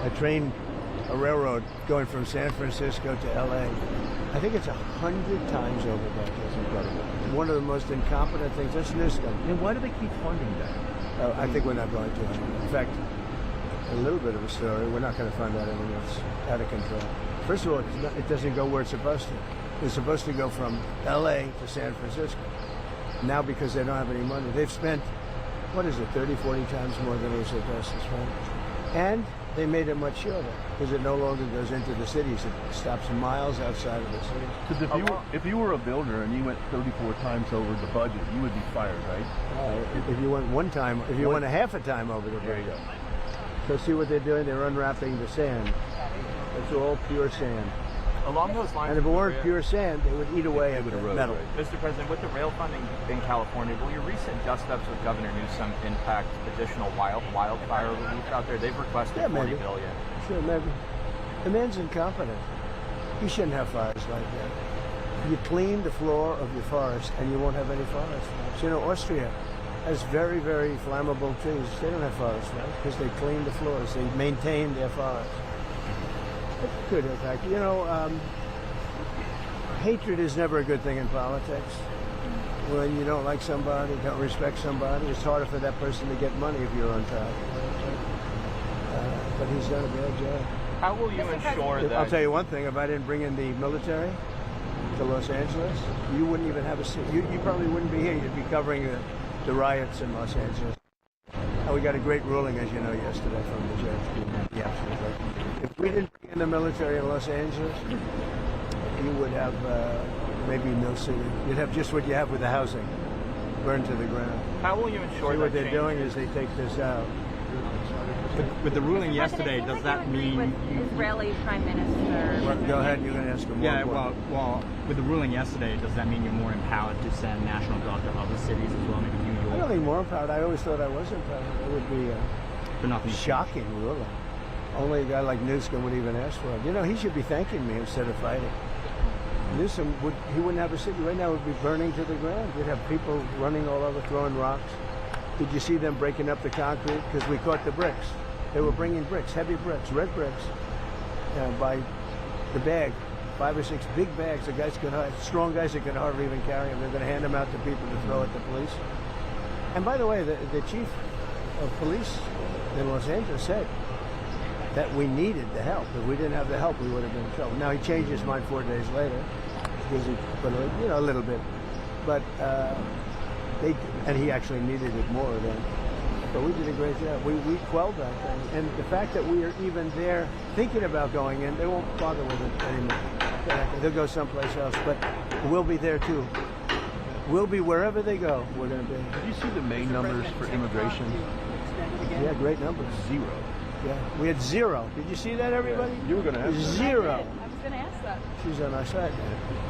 a railroad going from San Francisco to L.A. I think it's 100 times over budget. That's incredible. One of the most incompetent things. That's Newsom. And why do they keep funding that? I think we're not going to. In fact, a little bit of a story. We're not going to fund that anymore. It's out of control. First of all, it doesn't go where it's supposed to. It's supposed to go from L.A. to San Francisco. Now, because they don't have any money, they've spent, 30, 40 times more than it was supposed to spend. And they made it much shorter because it no longer goes into the cities. It stops miles outside of the cities. Because if you were a builder and you went 34 times over the budget, you would be fired, right? If you went one time, if you went a half a time over the budget. There you go. So see what they're doing? They're unwrapping the sand. It's all pure sand. Along those lines, and if it weren't pure sand, they would eat away at the metal. Right. Mr. President, with the rail funding in California, will your recent dust-ups with Governor Newsom impact additional wildfire relief out there? They've requested $40 billion. Sure, maybe. The man's incompetent. He shouldn't have fires like that. You clean the floor of your forest, and you won't have any forest fires. You know, Austria has very, very flammable trees. They don't have forest fires because they clean the floors. They maintain their forests. Good impact. You know, hatred is never a good thing in politics. When you don't like somebody, don't respect somebody, it's harder for that person to get money if you're on top. But he's done a bad job. How will you ensure that... I'll tell you one thing, if I didn't bring in the military to Los Angeles, you wouldn't even have a seat. You probably wouldn't be here. You'd be covering the riots in Los Angeles. And we got a great ruling, as you know, yesterday from the judge. Yeah, absolutely. If we didn't bring in the military in Los Angeles, you would have maybe no city. You'd have just what you have with the housing, burned to the ground. How will you ensure that what they're doing is they take this out. With the ruling yesterday, does that mean Israeli Prime Minister? Well, go ahead. You're going to ask him. Yeah. Well, with the ruling yesterday, does that mean you're more empowered to send National Guard to other cities as well, maybe New York? I don't think more empowered. I always thought I was empowered. It would be a shocking ruling. Only a guy like Newsom would even ask for it. You know, he should be thanking me instead of fighting. Newsom wouldn't have a city right now. It would be burning to the ground. You'd have people running all over, throwing rocks. Did you see them breaking up the concrete? Because we caught the bricks. They were bringing bricks, heavy bricks, red bricks, by the bag, 5 or 6 big bags. The guys strong guys that could hardly even carry them. They're going to hand them out to people to throw at the police. And by the way, the chief of police in Los Angeles said that we needed the help. If we didn't have the help, we would have been in trouble. Now he changed his mind 4 days later because he put a little bit, but and he actually needed it more than. But we did a great job. We quelled that thing, and the fact that we are even there thinking about going in, they won't bother with it anymore. They'll go someplace else, but we'll be there too. We'll be wherever they go. We're going to be. Did you see the Maine numbers for immigration? Yeah, great numbers. 0. Yeah, we had 0. Did you see that, everybody? Yeah. You were going to ask that. 0. I was going to ask that. She's on our side.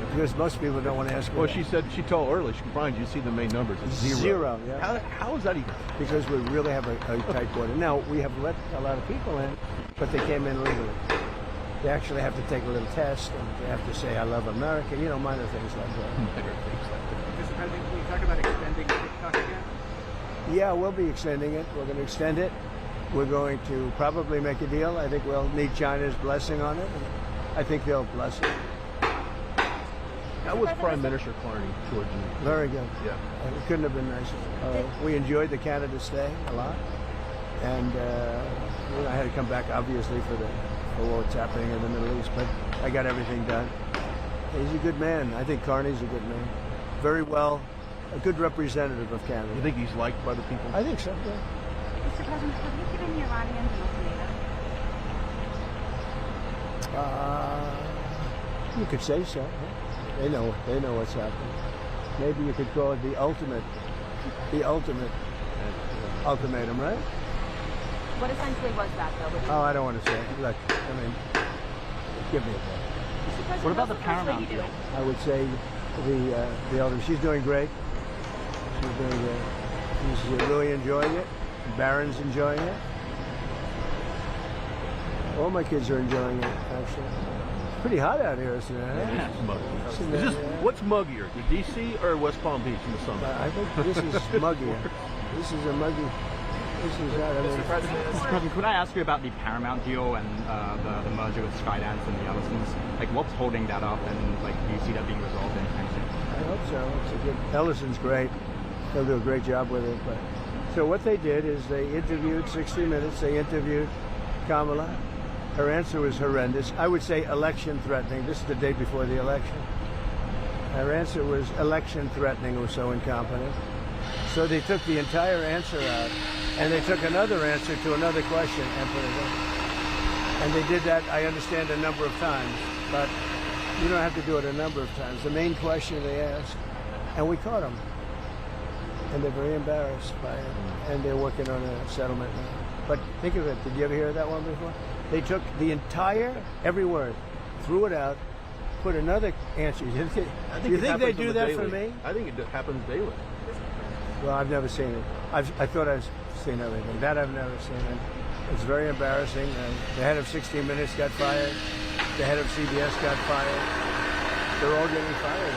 Because most people don't want to ask her. Well, she told earlier, Brian, you see the main numbers. It's 0. 0, yeah. How is that even? Because we really have a tight border. Now, we have let a lot of people in, but they came in legally. They actually have to take a little test, and they have to say, I love America, minor things like that. Mr. President, can you talk about extending TikTok again? Yeah, we'll be extending it. We're going to extend it. We're going to probably make a deal. I think we'll need China's blessing on it. And I think they'll bless it. How was Prime Minister Carney towards you? Very good. Yeah. It couldn't have been nicer. We enjoyed the Canada stay a lot. And I had to come back, obviously, for what's happening in the Middle East. But I got everything done. He's a good man. I think Carney's a good man. Very well, a good representative of Canada. You think he's liked by the people? I think so, yeah. Mr. President, have you given the Iranians an ultimatum? You could say so. Yeah. They know what's happening. Maybe you could call it the ultimate ultimatum, right? What essentially was that, though? Oh, I don't want to say it. Look, give me a break. What about the Paramount deal? I would say the elder. She's doing great. She's doing great. She's really enjoying it. Barron's enjoying it. All my kids are enjoying it, actually. It's pretty hot out here, isn't it? Yeah, it's muggy. What's muggier, the DC or West Palm Beach in the summer? I think this is muggier. This is a muggy. This is that. I mean, Mr. President, Mr. President, could I ask you about the Paramount deal and the merger with Skydance and the Ellisons? Like, what's holding that up, and like, do you see that being resolved anytime soon? I hope so. It's a good. Ellison's great. They'll do a great job with it. But so what they did is they interviewed 60 Minutes. They interviewed Kamala. Her answer was horrendous. I would say election threatening. This is the day before the election. Her answer was election threatening or so incompetent. So they took the entire answer out, and they took another answer to another question and put it in. And they did that, I understand, a number of times, but you don't have to do it a number of times. The main question they asked, and we caught them. And they're very embarrassed by it, and they're working on a settlement now. But think of it, did you ever hear that one before? They took the entire, every word, threw it out, put another answer. Do you think they do that for me? I think it happens daily. Well, I've never seen it. I thought I've seen everything. That I've never seen. And it's very embarrassing. The head of 60 Minutes got fired. The head of CBS got fired. They're all getting fired.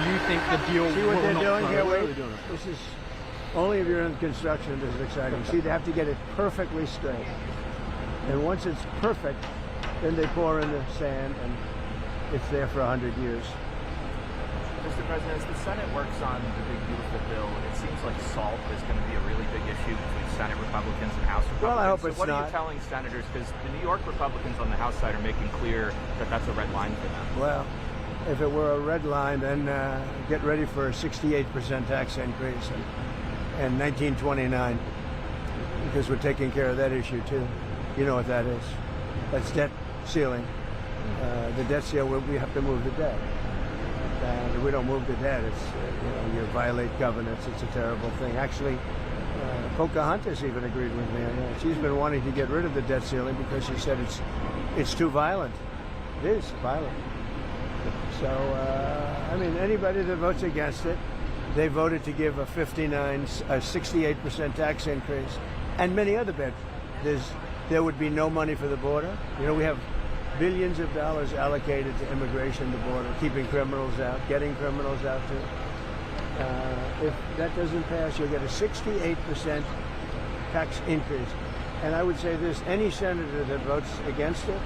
Do you think the deal See what will they're not doing here? What are Wait. they doing? This is only if you're in construction. This is exciting. See, they have to get it perfectly straight. And once it's perfect, then they pour in the sand, and it's there for 100 years. Mr. President, as the Senate works on the big, beautiful bill, it seems like SALT is going to be a really big issue between Senate Republicans and House Republicans. Well, I hope so it's what not. are you telling senators? Because the New York Republicans on the House side are making clear that that's a red line for them. Well, if it were a red line, then get ready for a 68% tax increase in 1929, because we're taking care of that issue too. You know what that is? That's debt ceiling. The debt ceiling, we have to move the debt. And if we don't move the debt, it's you violate covenants. It's a terrible thing. Actually, Pocahontas even agreed with me on that. She's been wanting to get rid of the debt ceiling because she said it's too violent. It is violent. So I mean, anybody that votes against it, they voted to give a 68% tax increase, and many other bets. There would be no money for the border. You know, we have billions of dollars allocated to immigration, the border, keeping criminals out, getting criminals out too. If that doesn't pass, you'll get a 68% tax increase. And I would say this, any senator that votes against it,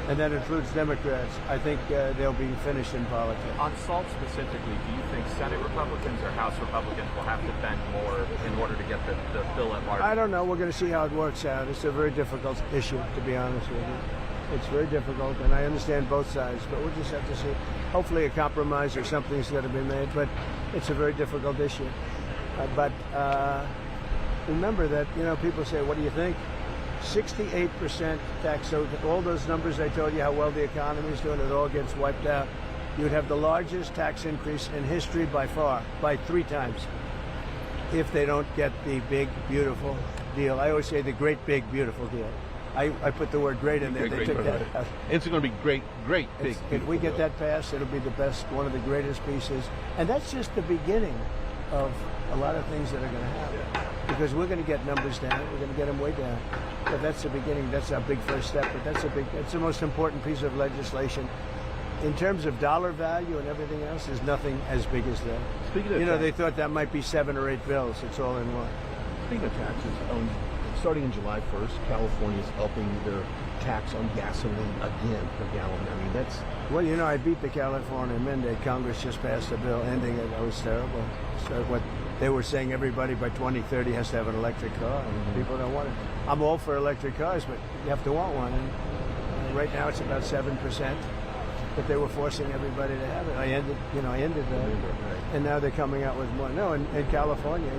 and that includes Democrats, I think they'll be finished in politics. On SALT specifically, do you think Senate Republicans or House Republicans will have to bend more in order to get the bill at large? I don't know. We're going to see how it works out. It's a very difficult issue, to be honest with you. It's very difficult, and I understand both sides, but we'll just have to see. Hopefully a compromise or something's going to be made, but it's a very difficult issue. But remember that, people say, what do you think? 68% tax, so all those numbers I told you, how well the economy is doing, it all gets wiped out. You would have the largest tax increase in history by far, by 3 times, if they don't get the big, beautiful deal. I always say the great, big, beautiful deal. I put the word great in there. They took that out. It's going to be great, big. If we get that passed, it'll be the best, one of the greatest pieces. And that's just the beginning of a lot of things that are going to happen. Because we're going to get numbers down. We're going to get them way down. But that's the beginning. That's our big first step. But that's the most important piece of legislation. In terms of dollar value and everything else, there's nothing as big as that. Speaking of they thought that might be 7 or 8 bills. It's all in one. Speaking of taxes, starting in July 1st, California is upping their tax on gasoline again per gallon. I mean, that's... Well, I beat the California mandate. Congress just passed a bill ending it. That was terrible. So what they were saying, everybody by 2030 has to have an electric car. And people don't want it. I'm all for electric cars, but you have to want one. And right now it's about 7%. But they were forcing everybody to have it. I ended that. And now they're coming out with more. No, in California,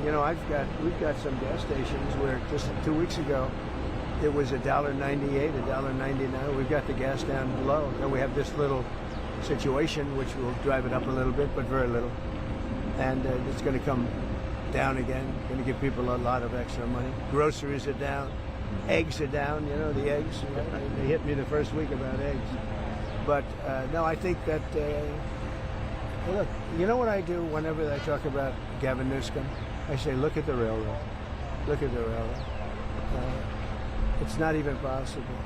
we've got some gas stations where just 2 weeks ago, it was $1.98, $1.99. We've got the gas down low. And we have this little situation, which will drive it up a little bit, but very little. And it's going to come down again. Going to give people a lot of extra money. Groceries are down. Eggs are down. The eggs. They hit me the first week about eggs. But no, I think that, look, you know what I do whenever I talk about Gavin Newsom? I say, look at the railroad. Look at the railroad. It's not even possible.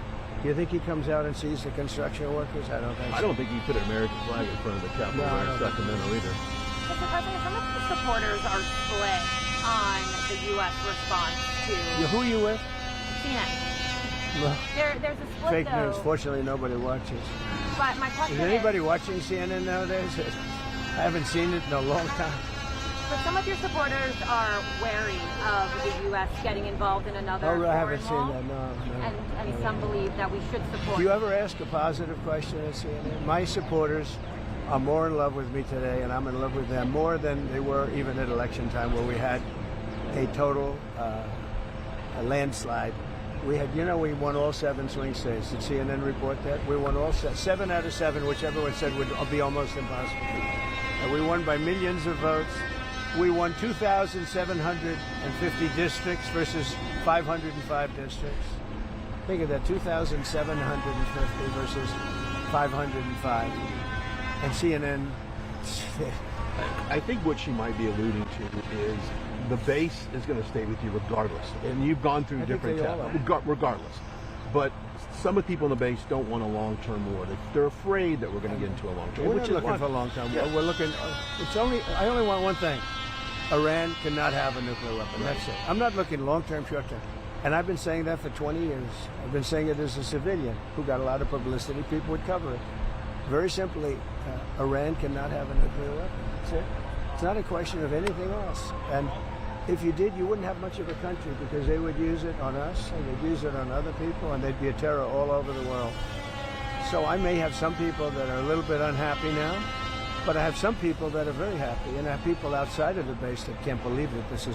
Do you think he comes out and sees the construction workers? I don't think so. I don't think he put an American flag in front of the Capitol in Sacramento either. Mr. President, some of the supporters are split on the U.S. response to Who are you with? CNN. Well, There's a split, fake though. news. Fortunately, nobody watches. But my question Is anybody watching CNN nowadays? I haven't seen it in a long time. but some of your supporters are wary of the U.S. getting involved in another Oh, I foreign haven't seen law. that. No. And some believe that we should support. Do you ever ask a positive question at CNN? My supporters are more in love with me today, and I'm in love with them more than they were even at election time, where we had a total a landslide. We had, we won all 7 swing states. Did CNN report that? We won all 7 out of 7, which everyone said would be almost impossible. And we won by millions of votes. We won 2,750 districts versus 505 districts. Think of that, 2,750 versus 505. And CNN... I think what she might be alluding to is the base is going to stay with you regardless. And you've gone through different tests, regardless. But some of the people in the base don't want a long-term war. They're afraid that we're going to get into a long-term war. We're not looking for a long-term war. We're looking... I only want one thing. Iran cannot have a nuclear weapon. That's it. I'm not looking long-term, short-term. And I've been saying that for 20 years. I've been saying it as a civilian who got a lot of publicity. People would cover it. Very simply, Iran cannot have a nuclear weapon. That's it. It's not a question of anything else. And if you did, you wouldn't have much of a country, because they would use it on us, and they'd use it on other people, and they'd be a terror all over the world. So I may have some people that are a little bit unhappy now, but I have some people that are very happy, and I have people outside of the base that can't believe that this is happening.